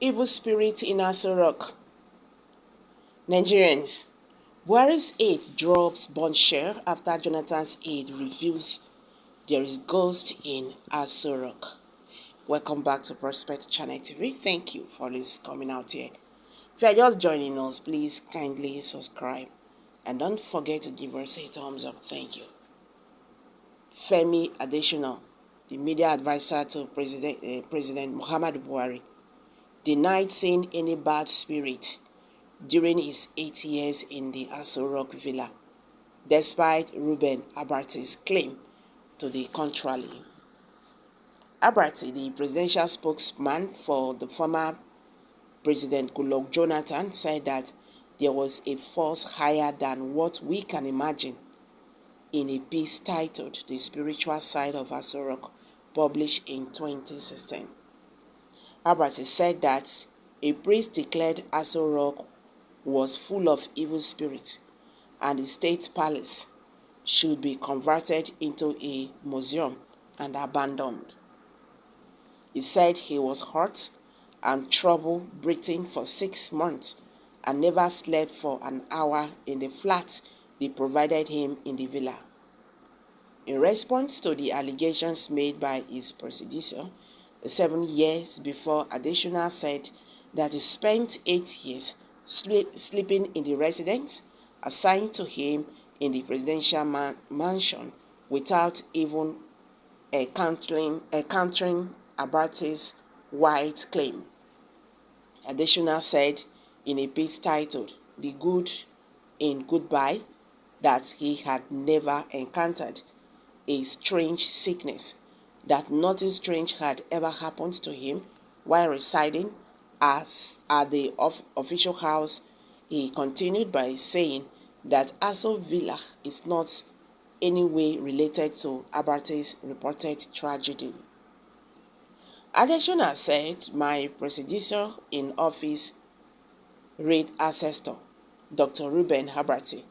evil spirit in ASO Rock. Nigerians, Buhari's aide drops bombshell after Jonathan's aide reveals there is ghost in ASO Rock. Welcome back to Prospect Channel TV. Thank you for this coming out here. If you are just joining us, please kindly subscribe and don't forget to give us a thumbs up. Thank you. Femi Adesina, the media advisor to President Muhammadu Buhari, denied seeing any bad spirit during his 8 years in the ASO Rock Villa, despite Reuben Abarte's claim to the contrary. Abarte, the presidential spokesman for the former President Goodluck Jonathan, said that there was a force higher than what we can imagine in a piece titled The Spiritual Side of ASO Rock, published in 2016. Abarte said that a priest declared ASO Rock was full of evil spirits and the state palace should be converted into a museum and abandoned. He said he was hurt and trouble breathing for 6 months and never slept for an hour in the flat they provided him in the villa. In response to the allegations made by his predecessor 7 years before, Adesina said that he spent 8 years sleeping in the residence assigned to him in the presidential mansion without even countering Abarte's white claim. Adesina said in a piece titled The Good in Goodbye that he had never encountered a strange sickness, that nothing strange had ever happened to him while residing at the official house. He continued by saying that ASO Villa is not any way related to Abarte's reported tragedy. Adesina said my predecessor in office, Raid Assessor Dr. Reuben Abarte,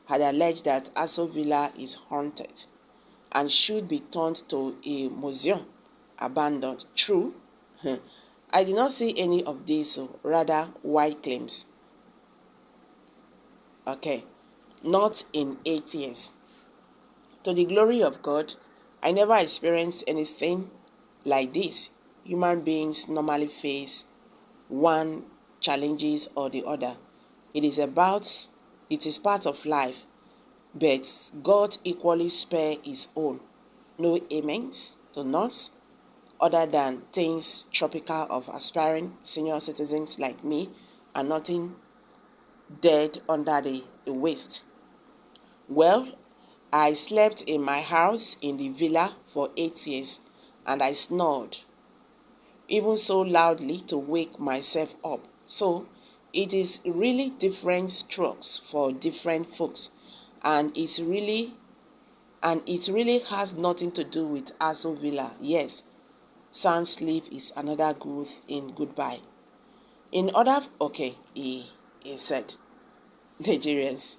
had alleged that ASO Villa is haunted and should be turned to a museum, abandoned. True? I did not see any of these, rather white claims. Okay, not in 8 years. To the glory of God, I never experienced anything like this. Human beings normally face one challenges or the other. It is part of life, but God equally spare his own. No amens to none, other than things tropical of aspiring senior citizens like me and nothing dead under the waist. Well, I slept in my house in the villa for 8 years and I snored, even so loudly to wake myself up. So it is really different strokes for different folks, and it really has nothing to do with ASO Villa. Yes, sound sleep is another good in goodbye. In order, okay, he said, Nigerians,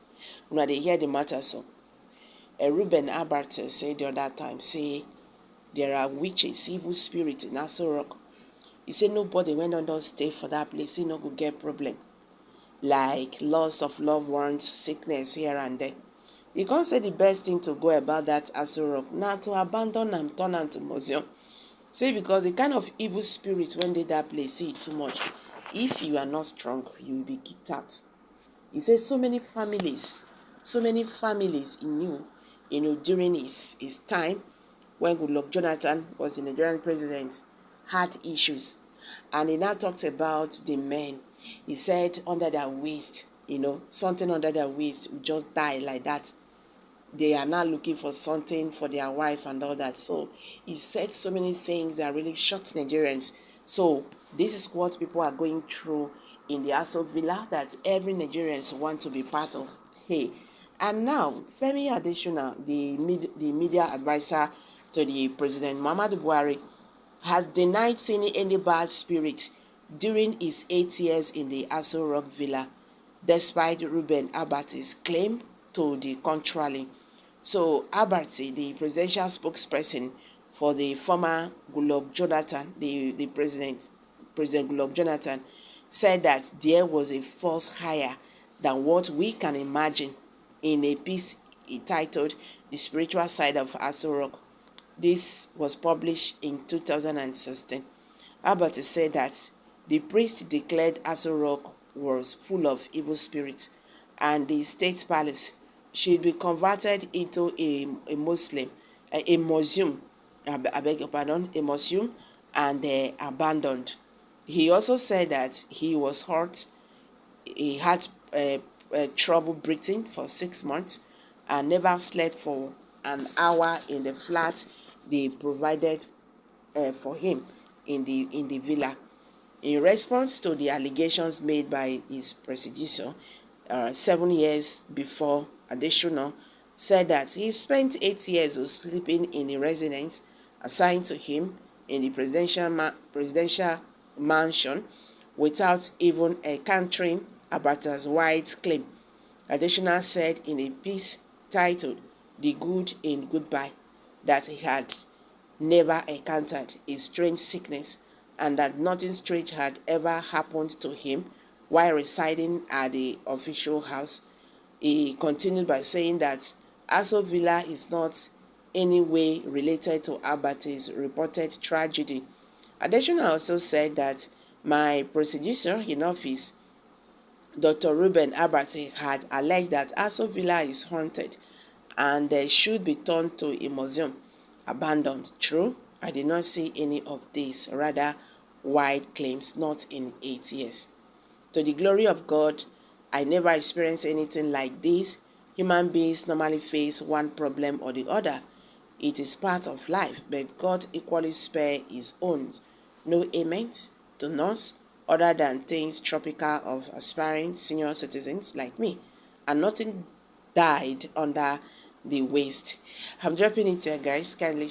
when they hear the matter, so Reuben Abarte said the other time, say there are witches, evil spirits in ASO Rock. He said nobody went under stay for that place, he no go get problem. Like loss of loved ones, sickness here and there. He can't say the best thing to go about that ASO Rock now to abandon and turn am to museum. Say because the kind of evil spirits when they that place, say too much. If you are not strong, you will be kicked out. He says so many families he knew, during his time when Goodluck Jonathan was the Nigerian president, had issues. And he now talked about the men. He said under their waist, something under their waist would just die like that. They are now looking for something for their wife and all that. So he said so many things that really shocked Nigerians. So this is what people are going through in the ASO Villa that every Nigerian want to be part of. Hey, and now Femi Adesina, the media advisor to the President Muhammadu Buhari, has denied seeing any bad spirit during his 8 years in the ASO Rock Villa, despite Reuben Abarte's claim to the contrary. So Abarte, the presidential spokesperson for the former Goodluck Jonathan, the President Goodluck Jonathan, said that there was a force higher than what we can imagine in a piece titled The Spiritual Side of ASO Rock. This was published in 2016. Albert said that the priest declared ASO Rock was full of evil spirits and the state palace should be converted into a Muslim, a museum, I beg your pardon, a museum, and abandoned. He also said that he was hurt. He had trouble breathing for 6 months and never slept for an hour in the flat they provided for him in the villa. In response to the allegations made by his predecessor 7 years before, Adesina said that he spent 8 years sleeping in a residence assigned to him in the presidential mansion without even countering Abata's wide claim. Adesina said in a piece titled The Good in Goodbye that he had never encountered a strange sickness and that nothing strange had ever happened to him while residing at the official house. He continued by saying that ASO Villa is not any way related to Abate's reported tragedy. Adesina also said that my predecessor in office, Dr. Reuben Abate, had alleged that ASO Villa is haunted and should be turned to a museum, abandoned. True, I did not see any of these, rather wide claims, not in 8 years. To the glory of God, I never experienced anything like this. Human beings normally face one problem or the other. It is part of life, but God equally spare his own. No amen to none other than things tropical of aspiring senior citizens like me, and nothing died under the waste. I'm dropping it here, guys. Kindly